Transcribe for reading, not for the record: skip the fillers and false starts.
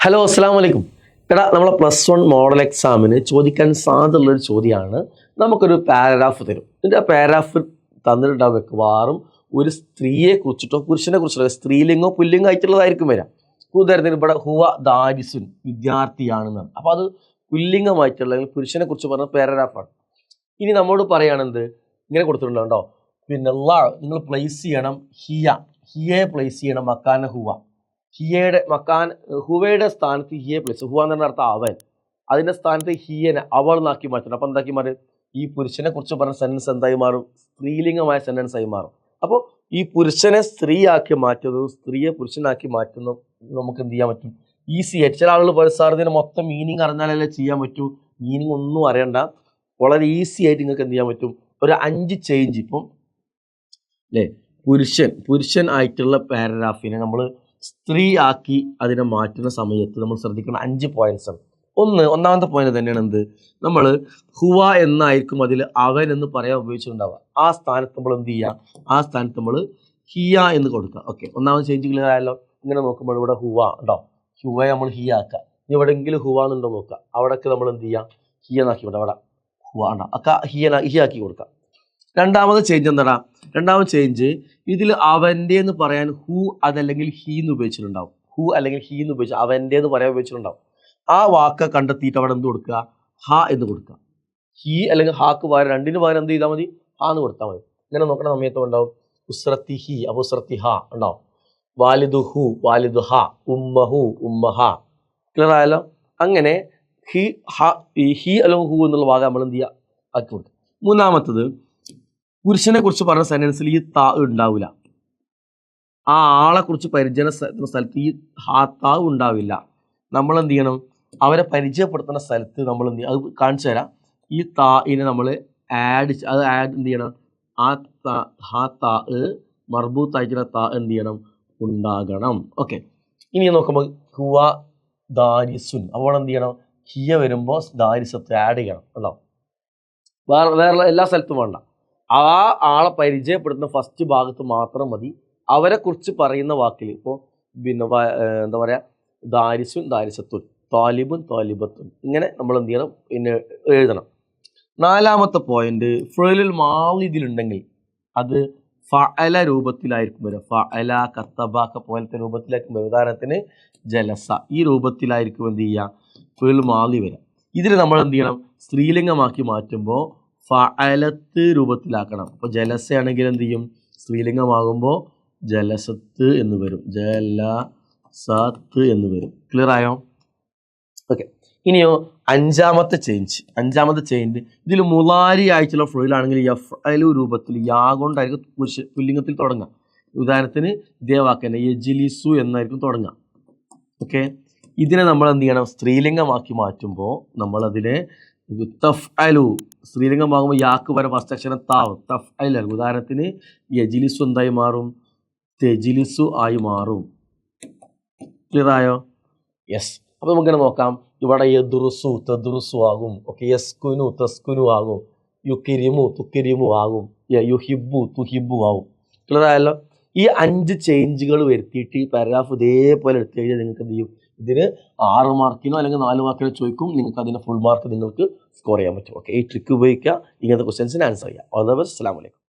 Hello അസ്സാം വലൈക്കും. എടാ, നമ്മളെ +1 മോഡൽ എക്സാമിന് ചോദിക്കാൻ സാധ്യതയുള്ളൊരു ചോദ്യമാണ്. നമുക്കൊരു പാരഗ്രാഫ് തരും. ഇതിൻ്റെ ആ പാരഗ്രാഫ് തന്നിട്ടുണ്ടാവും മിക്കവാറും ഒരു സ്ത്രീയെ കുറിച്ചിട്ടോ പുരുഷനെ കുറിച്ചിട്ടോ സ്ത്രീലിംഗോ പുല്ലിംഗോ ആയിട്ടുള്ളതായിരിക്കും വരാം. ഉദാഹരണത്തിന് ഇവിടെ ഹുവ ദാരിസുൻ വിദ്യാർത്ഥിയാണെന്നാണ്. അപ്പോൾ അത് പുല്ലിംഗമായിട്ടുള്ള അല്ലെങ്കിൽ പുരുഷനെ കുറിച്ച് പറഞ്ഞ പാരഗ്രാഫാണ്. ഇനി നമ്മോട് പറയുകയാണെന്ത് ഇങ്ങനെ കൊടുത്തിട്ടുണ്ടോ, പിന്നെ നിങ്ങൾ പ്ലേസ് ചെയ്യണം ഹിയയെ പ്ലേസ് ചെയ്യണം മക്കാന ഹുവ. ഹിയയുടെ മക്കാൻ ഹുവയുടെ സ്ഥാനത്ത് ഹിയെ പ്ലേസ്. ഹുവ എന്ന് പറഞ്ഞ അർത്ഥം അവൻ, അതിൻ്റെ സ്ഥാനത്ത് ഹിയനെ അവൾ എന്നാക്കി മാറ്റണം. അപ്പം എന്താക്കി മാറും? ഈ പുരുഷനെ കുറിച്ച് പറഞ്ഞ സെൻറ്റൻസ് എന്തായി മാറും? സ്ത്രീലിംഗമായ സെൻറ്റൻസ് ആയി മാറും. അപ്പോൾ ഈ പുരുഷനെ സ്ത്രീയാക്കി മാറ്റുന്നതും സ്ത്രീയെ പുരുഷനാക്കി മാറ്റുന്നതും നമുക്ക് എന്ത് ചെയ്യാൻ പറ്റും? ഈസി ആയിട്ട്. ചില ആളുകൾ പറയും സാർ ഇതിന് മൊത്തം മീനിങ് അറിഞ്ഞാലല്ലേ ചെയ്യാൻ പറ്റൂ. മീനിങ് ഒന്നും അറിയണ്ട, വളരെ ഈസി ആയിട്ട് നിങ്ങൾക്ക് എന്ത് ചെയ്യാൻ പറ്റും? ഒരു 5 ചേഞ്ച്. ഇപ്പം അല്ലേ, പുരുഷൻ ആയിട്ടുള്ള പാരഗ്രാഫിനെ നമ്മൾ സ്ത്രീ ആക്കി അതിനെ മാറ്റുന്ന സമയത്ത് നമ്മൾ ശ്രദ്ധിക്കുന്ന 5 പോയിന്റ്സ് ആണ്. ഒന്നാമത്തെ പോയിന്റ് തന്നെയാണ് എന്ത്, നമ്മൾ ഹുവ എന്നായിരിക്കും അതിൽ അവൻ എന്ന് പറയാൻ ഉപയോഗിച്ചിട്ടുണ്ടാവുക. ആ സ്ഥാനത്ത് നമ്മൾ എന്ത് ചെയ്യുക? ആ സ്ഥാനത്ത് നമ്മൾ ഹിയ എന്ന് കൊടുക്കുക. ഓക്കെ, ഒന്നാമത് ചേഞ്ച് ക്ലിയർ ആയല്ലോ. ഇങ്ങനെ നോക്കുമ്പോൾ ഇവിടെ ഹുവ ഉണ്ടോ, ഹുവയെ നമ്മൾ ഹിയ ആക്കുക. ഇനി എവിടെയെങ്കിലും ഹുവ എന്നുണ്ടോ നോക്കുക, അവിടെയൊക്കെ നമ്മൾ എന്ത് ചെയ്യുക? ഹിയ എന്നാക്കി വിടാം. അവിടെ ഹുവ ഉണ്ടോ, ഒക്കെ ഹിയ ആക്കി കൊടുക്കുക. രണ്ടാമത് ചേഞ്ച് എന്താ? രണ്ടാമത് ചേഞ്ച് ഇതിൽ അവൻ്റെ എന്ന് പറയാൻ ഹു അതല്ലെങ്കിൽ ഹീ എന്ന് ഉപയോഗിച്ചിട്ടുണ്ടാവും. ഹു അല്ലെങ്കിൽ ഹീ എന്ന് ഉപയോഗിച്ച് അവൻ്റെ എന്ന് പറയാൻ ഉപയോഗിച്ചിട്ടുണ്ടാവും. ആ വാക്ക് കണ്ടെത്തിയിട്ട് അവിടെ എന്ത് കൊടുക്കുക? ഹ എന്ന് കൊടുക്കുക. ഹീ അല്ലെങ്കിൽ ഹാക്ക് പകരം രണ്ടിന് പകരം എന്ത് ചെയ്താൽ മതി? ഹ എന്ന് കൊടുത്താൽ മതി. ഇങ്ങനെ നോക്കുന്ന സമയത്ത് ഉണ്ടാവും ഉസ്രത്തി ഹി, അപ്പോൾ ഉസ്രത്തി ഹ ഉണ്ടാവും. വാലിദു ഹു, വാലിദു ഹ, ഉമ്മഹു, ഉമ്മഹ. ക്ലിയർ ആയല്ലോ? അങ്ങനെ ഹി അല്ലെങ്കിൽ ഹു എന്നുള്ള ഭാഗം നമ്മൾ എന്ത് ചെയ്യുക? ആക്കി കൊടുക്കുക. മൂന്നാമത്തത്, പുരുഷനെ കുറിച്ച് പറഞ്ഞ സെന്റൻസിൽ ഈ താ ഉണ്ടാവില്ല. ആ ആളെ കുറിച്ച് പരിചയപ്പെടുത്തുന്ന സ്ഥലത്ത് ഈ താ ഉണ്ടാവില്ല. നമ്മൾ എന്ത് ചെയ്യണം? അവരെ പരിചയപ്പെടുത്തുന്ന സ്ഥലത്ത് നമ്മൾ എന്ത് ചെയ്യണം? അത് കാണിച്ചു തരാം. ഈ താഇനെ നമ്മൾ ആഡ് എന്ത് ചെയ്യണം? ആ താ മർബൂത്തായിട്ടുള്ള താ എന്ത് ചെയ്യണം? ഉണ്ടാകണം. ഓക്കെ, ഇനി നോക്കുമ്പോൾ ഹുവ ദാരിസുൻ, അപ്പോൾ എന്ത് ചെയ്യണം? ഹിയ വരുമ്പോൾ ദാരിസത്ത് ആഡ് ചെയ്യണം. ഉണ്ടോ? വേറെ എല്ലാ സ്ഥലത്തും വേണ്ട. ആ ആളെ പരിചയപ്പെടുത്തുന്ന ഫസ്റ്റ് ഭാഗത്ത് മാത്രം മതി. അവരെ കുറിച്ച് പറയുന്ന വാക്കിൽ ഇപ്പോൾ പിന്നെ എന്താ പറയുക, ദാരിസുൻ ദാരിസത്തുൻ, താലിബുൻ താലിബത്തുൻ, ഇങ്ങനെ നമ്മൾ എന്ത് ചെയ്യണം? പിന്നെ എഴുതണം. നാലാമത്തെ പോയിന്റ്, ഫുലുൽ മാളി ഇതിലുണ്ടെങ്കിൽ അത് ഫഅല രൂപത്തിലായിരിക്കും വരിക. ഫഅല, കത്തബ പോലത്തെ രൂപത്തിലായിരിക്കും വരിക. ഉദാഹരണത്തിന് ജലസ, ഈ രൂപത്തിലായിരിക്കും എന്ത് ചെയ്യുക? ഫുലുൽ മാളി വരിക. ഇതിൽ നമ്മൾ എന്ത് ചെയ്യണം? സ്ത്രീലിംഗമാക്കി മാറ്റുമ്പോൾ ഫഅലത്ത് രൂപത്തിലാക്കണം. അപ്പോൾ ജലസയാണെങ്കിൽ എന്ത് ചെയ്യും? സ്ത്രീലിംഗമാകുമ്പോൾ ജലസത്ത് എന്ന് വരും, ജലസത്ത് എന്ന് വരും. ക്ലിയർ ആയോ? ഓക്കെ, ഇനിയോ അഞ്ചാമത്തെ ചേഞ്ച് ഇതിൽ മുലാരി ആയിട്ടുള്ള ഫ്ലോയിലാണെങ്കിൽ യഫ്അലു രൂപത്തിൽ യാ കൊണ്ടായിരിക്കും പുല്ലിംഗത്തിൽ തുടങ്ങുക. ഉദാഹരണത്തിന് ഇതേ വാക്ക് തന്നെ യജ്ലിസു എന്നായിരിക്കും തുടങ്ങുക. ഓക്കെ, ഇതിനെ നമ്മൾ എന്ത് ചെയ്യണം? സ്ത്രീലിംഗമാക്കി മാറ്റുമ്പോൾ നമ്മളതിനെ തഫ്അലു, സ്ത്രീലിംഗമാകുമ്പോൾ യാക്ക് വരെ ഫസ്റ്റ് അക്ഷരം താവ്, തഫ്അൽ. ഉദാഹരണത്തിന് യജ്ലിസു എന്തായി മാറും? തെജ്ലിസു ആയി മാറും. ക്ലിയർ ആയോ? യെസ്. അപ്പോൾ നമുക്കിങ്ങനെ നോക്കാം. ഇവിടെ യദ്റുസു തദ്റുസു ആകും. ഓക്കെ, യസ്കുനു തസ്കുനു ആകും. യുക്കിരിമു തുക്കിരിമു ആകും. യുഹിബു തുഹിബു ആകും. ക്ലിയർ ആയല്ലോ? ഈ 5 ചേഞ്ചുകൾ വരുത്തിയിട്ട് ഈ പാരഗ്രാഫ് ഇതേപോലെ എടുത്തു കഴിഞ്ഞാൽ നിങ്ങൾക്ക് എന്ത് ചെയ്യും? ഇതിന് 6 മാർക്കിനോ അല്ലെങ്കിൽ 4 മാർക്കിനോ ചോദിക്കും. നിങ്ങൾക്ക് അതിന് ഫുൾ മാർക്ക് നിങ്ങൾക്ക് സ്കോർ ചെയ്യാൻ പറ്റും. ഓക്കെ, ഈ ട്രിക്ക് ഉപയോഗിക്കുക, ഇങ്ങനത്തെ ക്വസ്റ്റ്യൻസിന് ആൻസർ ചെയ്യുക. All the best. അസ്സലാമു അലൈക്കും.